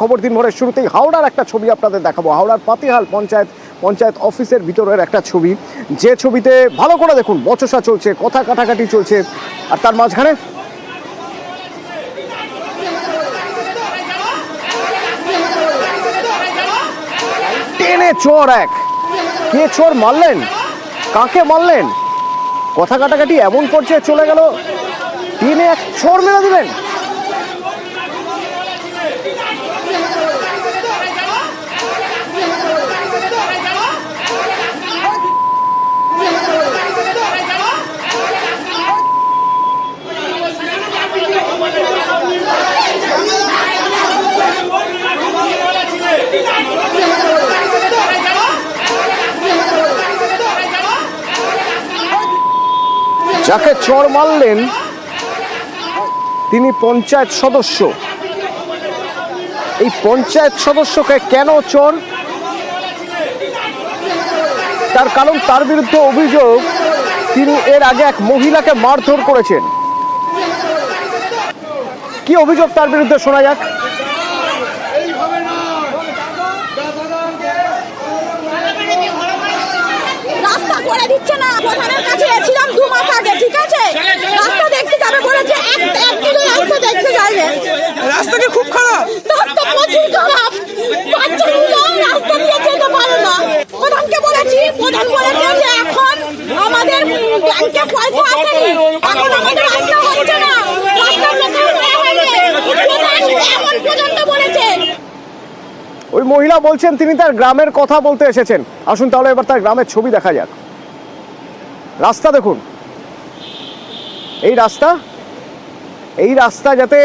খবর দিন ভোরের শুরুতেই হাওড়ার একটা ছবি আপনাদের দেখাবো। হাওড়ার পাতিহাল পঞ্চায়েত অফিসের ভিতরের একটা ছবি, যে ছবিতে ভালো করে দেখুন বচসা চলছে, কথা কাটাকাটি চলছে, আর তার মাঝখানে টেনে চোর এক। কে চোর মারলেন, কাকে মারলেন, কথা কাটাকাটি এমন পর্যায়ে চলে গেল, টেনে এক চোর মেরে দিলেন। যাকে চোর মারলেন তিনি পঞ্চায়েত সদস্য। এই পঞ্চায়েত সদস্যকে কেন চোর, তার কারণ তার বিরুদ্ধে অভিযোগ তিনি এর আগে এক মহিলাকে মারধর করেছেন। কি অভিযোগ তার বিরুদ্ধে শোনা যাক। রাস্তা করে দিচ্ছে না, প্রধানের কাছে এসেছিলাম 2 মাস আগে, ঠিক আছে, রাস্তা দেখতে যাবে বলেছে, এক কিলো রাস্তা দেখতে যাবে। রাস্তা কি খুব খারাপ? রাস্তা প্রচুর খারাপ, বাচ্চাগুলো রাস্তা দিয়ে যেতে পারে না। প্রধানকে বলেছি, প্রধান বলেছে যে এখন আমাদের ব্যাংকে পয়সা আসেনি, এখন আমাদের রাস্তা হচ্ছে না, রাস্তার লোকের প্রধান এমন পর্যন্ত বলেছে। ওই মহিলা বলছেন তিনি তার গ্রামের কথা বলতে এসেছেন। আসুন তাহলে এবার তার গ্রামের ছবি দেখা যাক। রাস্তা দেখুন, এই রাস্তা যাতে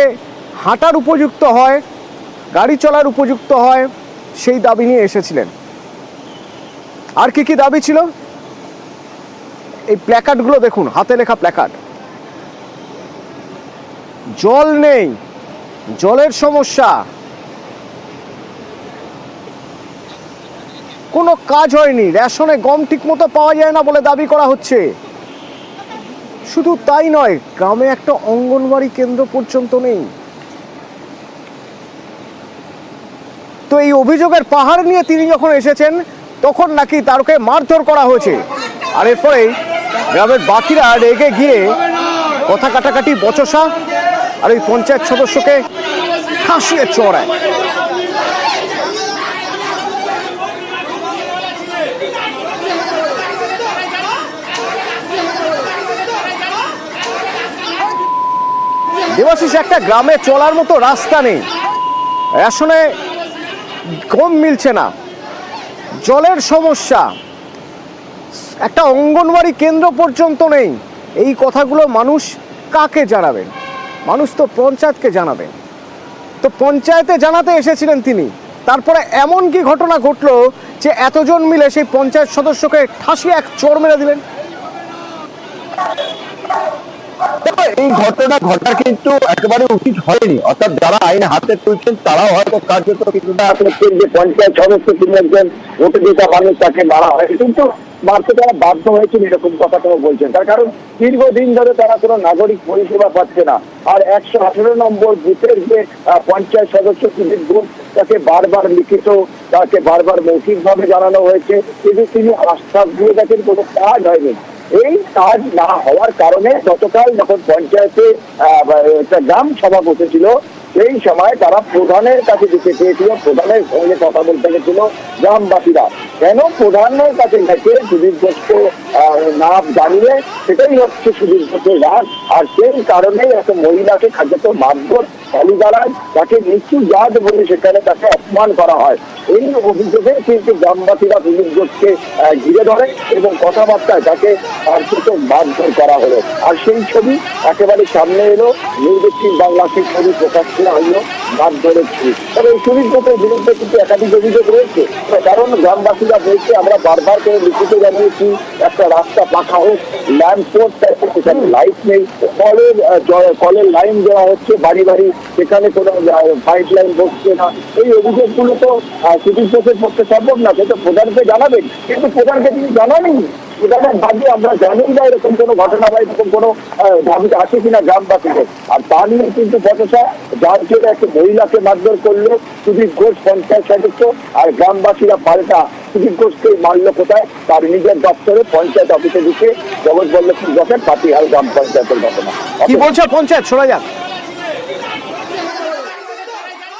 হাঁটার উপযুক্ত হয়, গাড়ি চলার উপযুক্ত হয়, সেই দাবি নিয়ে এসেছিলেন। আর কি কি দাবি ছিল, এই প্ল্যাকার্ডগুলো দেখুন, হাতে লেখা প্ল্যাকার্ড। জল নেই, জলের সমস্যা, কোনো কাজ হয়নি, রেশনে গম ঠিক মতো পাওয়া যায় না বলে দাবি করা হচ্ছে। শুধু তাই নয়, গ্রামে একটা অঙ্গনওয়াড়ি কেন্দ্র পর্যন্ত নেই। তো এই অভিযোগের পাহাড় নিয়ে তিনি যখন এসেছেন তখন নাকি তারকে মারধর করা হয়েছে, আর এরপরে গ্রামের বাকিরা রেগে গিয়ে কথা কাটাকাটি বচসা, আর এই পঞ্চায়েত সদস্যকে ফাঁসিয়ে চড়ায়। দেবাশিস, একটা গ্রামে চলার মতো রাস্তা নেই, রেশনে গম মিলছে না, জলের সমস্যা, একটা অঙ্গনওয়াড়ি কেন্দ্র পর্যন্ত নেই। এই কথাগুলো মানুষ কাকে জানাবেন? মানুষ তো পঞ্চায়েতকে জানাবেন। তো পঞ্চায়েতে জানাতে এসেছিলেন তিনি, তারপরে এমন কি ঘটনা ঘটলো যে এতজন মিলে সেই পঞ্চায়েত সদস্যকে ঠাসিয়ে এক চোর মেরে দিলেন? এই ঘটনা ঘটা কিন্তু একেবারে উচিত হয়নি। অর্থাৎ যারা আইন হাতে তুলছেন তারাও হয়তো কার্যত কিছুটা যে পঞ্চায়েত সদস্য তিনি একজন ভোটে জেতা মানুষ, তাকে মারা হয়, কিন্তু মারতে তারা বাধ্য হয়েছিল, এরকম কথা তারা বলছেন। তার কারণ দীর্ঘদিন ধরে তারা কোনো নাগরিক পরিষেবা পাচ্ছে না। আর 118 নম্বর বুথের যে পঞ্চায়েত সদস্য সুদীপ ঘোষ, তাকে বারবার লিখিত, তাকে বারবার মৌখিকভাবে জানানো হয়েছে, কিন্তু তিনি আশ্বাস দিয়ে দেখেন কোনো কাজ হয়নি। এই কাজ না হওয়ার কারণে গতকাল যখন পঞ্চায়েতে একটা গ্রাম সভা বসেছিল, সেই সময় তারা প্রধানের কাছে যেতে চেয়েছিল, প্রধানের সঙ্গে কথা বলতে গেছিল গ্রামবাসীরা। কেন প্রধানের কাছে গেছে সুদীপ ঘোষকে না জানিয়ে, সেটাই হচ্ছে সুদীপ ঘোষের রাগ। আর সেই কারণেই একটা মহিলাকে কার্যত মারধর, গালিগালাজ, তাকে নিচু জাত বলে সেখানে তাকে অপমান করা হয়। এই অভিযোগে কিন্তু গ্রামবাসীরা সুদীপ ঘোষকে ঘিরে ধরে এবং কথাবার্তায় তাকে কার্যত মারধর করা হলো। আর সেই ছবি একেবারে সামনে এলো, নির্বাচিত বাংলা সেই ছবি প্রকাশ করা হলো, মারধরের ছবি। তবে এই সুদীপ ঘোষের বিরুদ্ধে কিন্তু একাধিক অভিযোগ রয়েছে। কারণ গ্রামবাসীরা বলছে, আমরা বারবার করে লিখিত জানিয়েছি একটা রাস্তা পাকা হোক, ল্যাম্প পোস্ট সেখানে লাইট নেই, কলের লাইন দেওয়া হচ্ছে বাড়ি বাড়ি, সেখানে কোনো পাইপ লাইন বসছে না। এই অভিযোগগুলো তো সুদীপ ঘোষের পক্ষে সম্ভব না, সেটা প্রধানকে জানাবেন, কিন্তু প্রধানকে তিনি জানাননি। এখানে দাবি আমরা জানি না এরকম কোনো ঘটনা বা এরকম কোনো দাবিতে আছে কিনা গ্রামবাসীদের। আর তা নিয়ে কিন্তু বচসা, যার জন্য একটা মহিলাকে মারধর করলো সুদীপ ঘোষ পঞ্চায়েত সদস্য, আর গ্রামবাসীরা পাল্টা সুদীপ ঘোষকে মারলো কোথায়? তার নিজের দপ্তরে পঞ্চায়েত অফিসে ঢুকে জগৎবল্লভপুর ব্লকের পাতিহাল গ্রাম পঞ্চায়েতের ঘটনা। কি বলছে পঞ্চায়েত, শোনা যাক।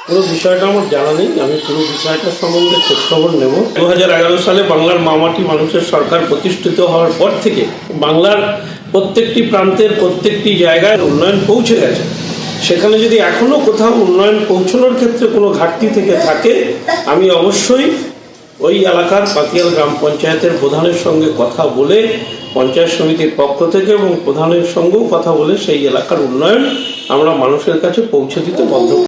পুরো বিষয়টা আমার জানা নেই, আমি পুরো বিষয়টার সম্বন্ধে খোঁজখবর নেব। 2011 সালে বাংলার মামাটি মানুষের সরকার প্রতিষ্ঠিত হওয়ার পর থেকে বাংলার প্রত্যেকটি প্রান্তের প্রত্যেকটি জায়গায় উন্নয়ন পৌঁছে গেছে। সেখানে যদি এখনো কোথাও উন্নয়ন পৌঁছানোর ক্ষেত্রে কোনো ঘাটতি থেকে থাকে, আমি অবশ্যই ওই এলাকার পাতিয়াল গ্রাম পঞ্চায়েতের প্রধানের সঙ্গে কথা বলে, পঞ্চায়েত সমিতির পক্ষ থেকে এবং প্রধানের সঙ্গেও কথা বলে সেই এলাকার উন্নয়ন আমরা মানুষের কাছে পৌঁছে দিতে বদ্ধ।